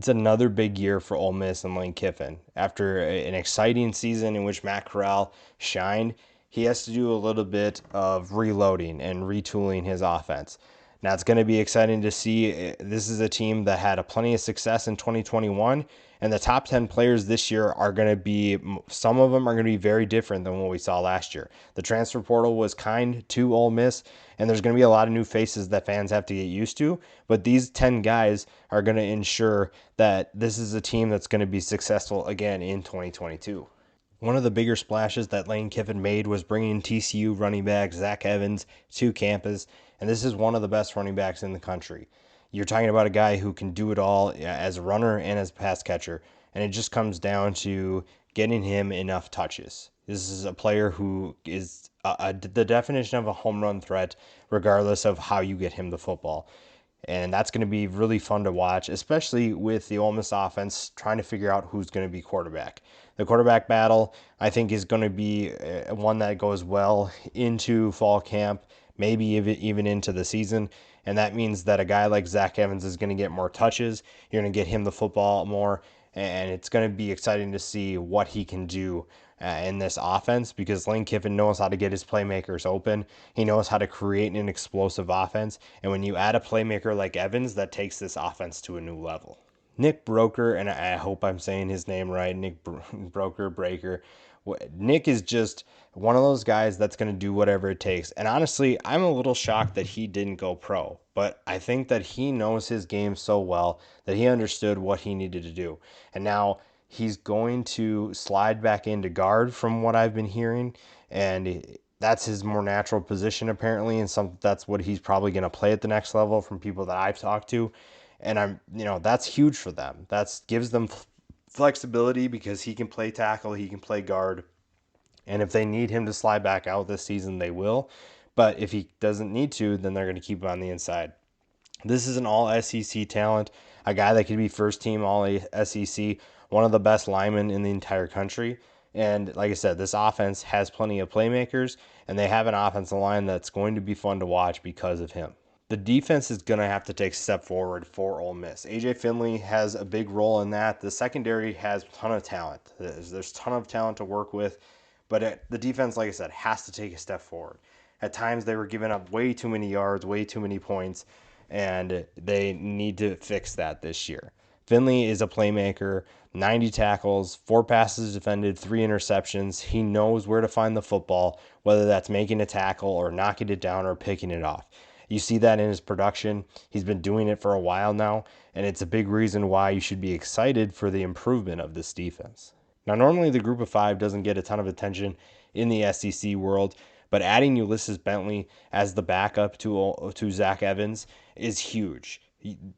It's another big year for Ole Miss and Lane Kiffin. After an exciting season in which Matt Corral shined, he has to do a little bit of reloading and retooling his offense. Now, it's going to be exciting to see. This is a team that had plenty of success in 2021, and the top 10 players this year are going to be, some of them are going to be very different than what we saw last year. The transfer portal was kind to Ole Miss, and there's going to be a lot of new faces that fans have to get used to, but these 10 guys are going to ensure that this is a team that's going to be successful again in 2022. One of the bigger splashes that Lane Kiffin made was bringing TCU running back Zach Evans to campus, and this is one of the best running backs in the country. You're talking about a guy who can do it all as a runner and as a pass catcher, and it just comes down to getting him enough touches. This is a player who is the definition of a home run threat, regardless of how you get him the football. And that's going to be really fun to watch, especially with the Ole Miss offense trying to figure out who's going to be quarterback. The quarterback battle, I think, is going to be one that goes well into fall camp, maybe even into the season. And that means that a guy like Zach Evans is going to get more touches. You're going to get him the football more. And it's going to be exciting to see what he can do in this offense, because Lane Kiffin knows how to get his playmakers open. He knows how to create an explosive offense. And when you add a playmaker like Evans, that takes this offense to a new level. Nick Broker, and I hope I'm saying his name right, Breaker. Nick is just one of those guys that's going to do whatever it takes. And honestly, I'm a little shocked that he didn't go pro, but I think that he knows his game so well that he understood what he needed to do. And now he's going to slide back into guard from what I've been hearing, and that's his more natural position apparently, and that's what he's probably going to play at the next level from people that I've talked to. And that's huge for them. That gives them flexibility because he can play tackle, he can play guard. And if they need him to slide back out this season, they will. But if he doesn't need to, then they're going to keep him on the inside. This is an all SEC talent, a guy that could be first team all SEC, one of the best linemen in the entire country. And like I said, this offense has plenty of playmakers, and they have an offensive line that's going to be fun to watch because of him. The defense is going to have to take a step forward for Ole Miss. AJ Finley has a big role in that. The secondary has a ton of talent. There's a ton of talent to work with, but the defense, like I said, has to take a step forward. At times, they were giving up way too many yards, way too many points, and they need to fix that this year. Finley is a playmaker, 90 tackles, 4 passes defended, 3 interceptions. He knows where to find the football, whether that's making a tackle or knocking it down or picking it off. You see that in his production. He's been doing it for a while now, and it's a big reason why you should be excited for the improvement of this defense. Now, normally the group of 5 doesn't get a ton of attention in the SEC world, but adding Ulysses Bentley as the backup to Zach Evans is huge.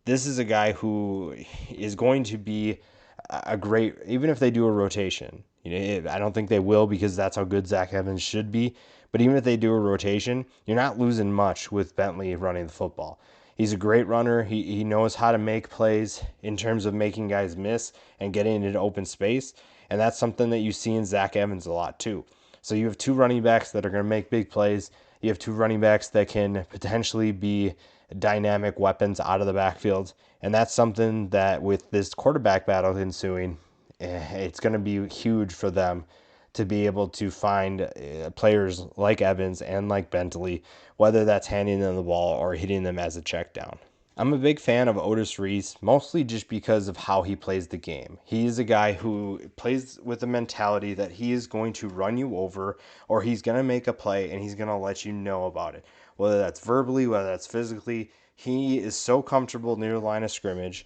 This is a guy who is going to be a great, even if they do a rotation. I don't think they will, because that's how good Zach Evans should be. But even if they do a rotation, you're not losing much with Bentley running the football. He's a great runner. He knows how to make plays in terms of making guys miss and getting into open space. And that's something that you see in Zach Evans a lot too. So you have 2 running backs that are going to make big plays. You have 2 running backs that can potentially be dynamic weapons out of the backfield. And that's something that, with this quarterback battle ensuing, it's going to be huge for them to be able to find players like Evans and like Bentley, whether that's handing them the ball or hitting them as a check down. I'm a big fan of Otis Reese, mostly just because of how he plays the game. He is a guy who plays with the mentality that he is going to run you over, or he's going to make a play and he's going to let you know about it. Whether that's verbally, whether that's physically, he is so comfortable near the line of scrimmage.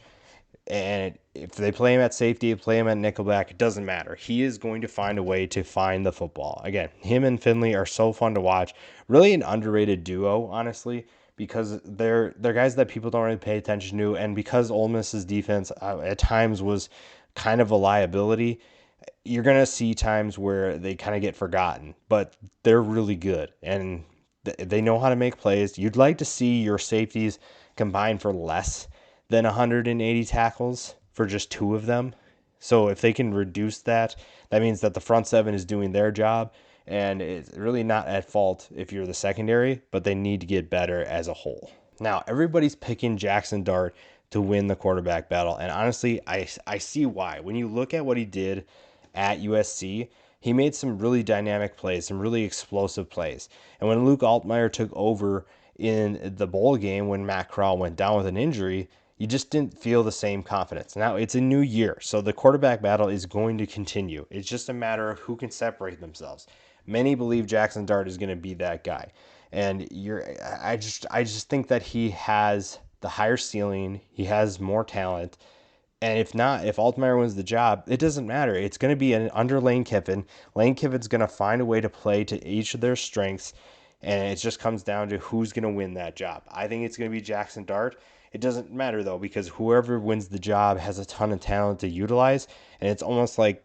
And if they play him at safety, play him at nickelback, it doesn't matter. He is going to find a way to find the football. Again, him and Finley are so fun to watch. Really an underrated duo, honestly, because they're guys that people don't really pay attention to. And because Ole Miss's defense at times was kind of a liability, you're going to see times where they kind of get forgotten. But they're really good, and they know how to make plays. You'd like to see your safeties combine for less than 180 tackles for just 2 of them. So if they can reduce that, that means that the front 7 is doing their job, and it's really not at fault if you're the secondary, but they need to get better as a whole. Now, everybody's picking Jackson Dart to win the quarterback battle. And honestly, I see why. When you look at what he did at USC, he made some really dynamic plays, some really explosive plays. And when Luke Altmaier took over in the bowl game when Matt Corral went down with an injury, you just didn't feel the same confidence. Now it's a new year, so the quarterback battle is going to continue. It's just a matter of who can separate themselves. Many believe Jackson Dart is going to be that guy. And I just think that he has the higher ceiling, he has more talent. And if not, if Altmaier wins the job, it doesn't matter. It's going to be under Lane Kiffin. Lane Kiffin's going to find a way to play to each of their strengths, and it just comes down to who's going to win that job. I think it's going to be Jackson Dart. It doesn't matter, though, because whoever wins the job has a ton of talent to utilize, and it's almost like,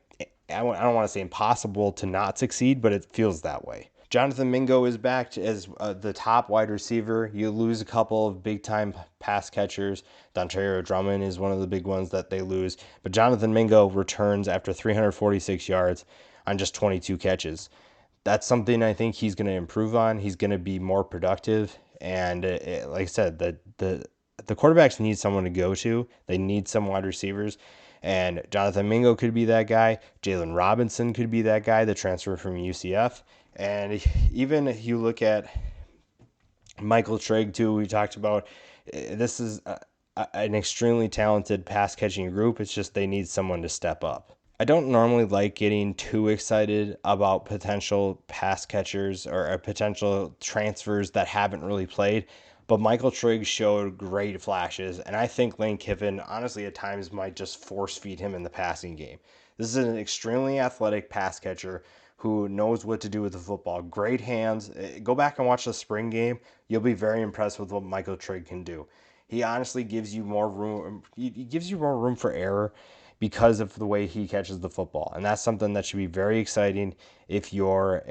I don't want to say impossible to not succeed, but it feels that way. Jonathan Mingo is back as the top wide receiver. You lose a couple of big-time pass catchers. Dontario Drummond is one of the big ones that they lose. But Jonathan Mingo returns after 346 yards on just 22 catches. That's something I think he's going to improve on. He's going to be more productive. And like I said, the quarterbacks need someone to go to. They need some wide receivers. And Jonathan Mingo could be that guy. Jalen Robinson could be that guy, the transfer from UCF. And even if you look at Michael Trigg, too, we talked about, this is an extremely talented pass catching group. It's just they need someone to step up. I don't normally like getting too excited about potential pass catchers or potential transfers that haven't really played, but Michael Trigg showed great flashes, and I think Lane Kiffin, honestly, at times might just force feed him in the passing game. This is an extremely athletic pass catcher who knows what to do with the football. Great hands. Go back and watch the spring game. You'll be very impressed with what Michael Trigg can do. He honestly gives you more room. He gives you more room for error because of the way he catches the football. And that's something that should be very exciting if you're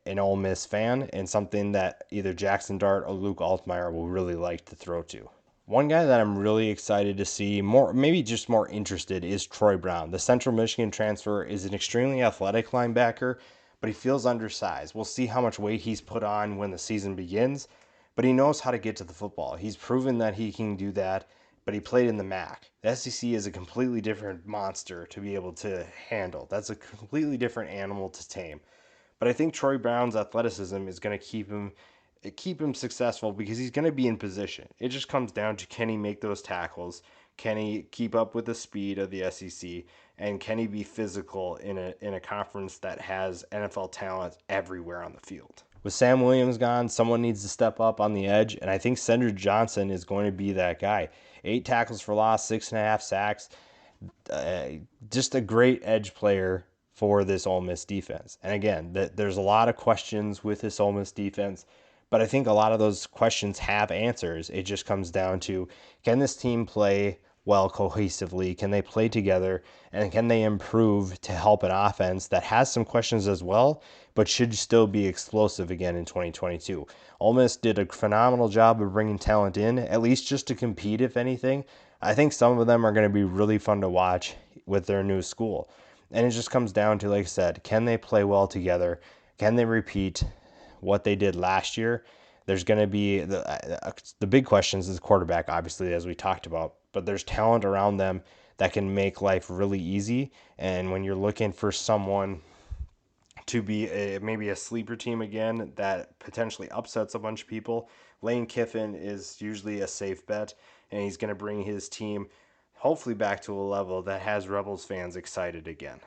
an Ole Miss fan, and something that either Jackson Dart or Luke Altmaier will really like to throw to. One guy that I'm really excited to see, more maybe just more interested, is Troy Brown. The Central Michigan transfer is an extremely athletic linebacker, but he feels undersized. We'll see how much weight he's put on when the season begins, but he knows how to get to the football. He's proven that he can do that, but he played in the MAC. The SEC is a completely different monster to be able to handle. That's a completely different animal to tame. But I think Troy Brown's athleticism is going to keep him successful because he's going to be in position. It just comes down to, can he make those tackles? Can he keep up with the speed of the SEC? And can he be physical in a conference that has NFL talent everywhere on the field? With Sam Williams gone, someone needs to step up on the edge, and I think Cedric Johnson is going to be that guy. 8 tackles for loss, 6.5 sacks. Just a great edge player for this Ole Miss defense. And again, there's a lot of questions with this Ole Miss defense, but I think a lot of those questions have answers. It just comes down to, can this team play well cohesively? Can they play together? And can they improve to help an offense that has some questions as well, but should still be explosive again in 2022? Ole Miss did a phenomenal job of bringing talent in, at least just to compete, if anything. I think some of them are going to be really fun to watch with their new school. And it just comes down to, like I said, can they play well together? Can they repeat what they did last year? There's going to be the big questions is quarterback, obviously, as we talked about, but there's talent around them that can make life really easy. And when you're looking for someone to be maybe a sleeper team again that potentially upsets a bunch of people, Lane Kiffin is usually a safe bet, and he's going to bring his team hopefully back to a level that has Rebels fans excited again.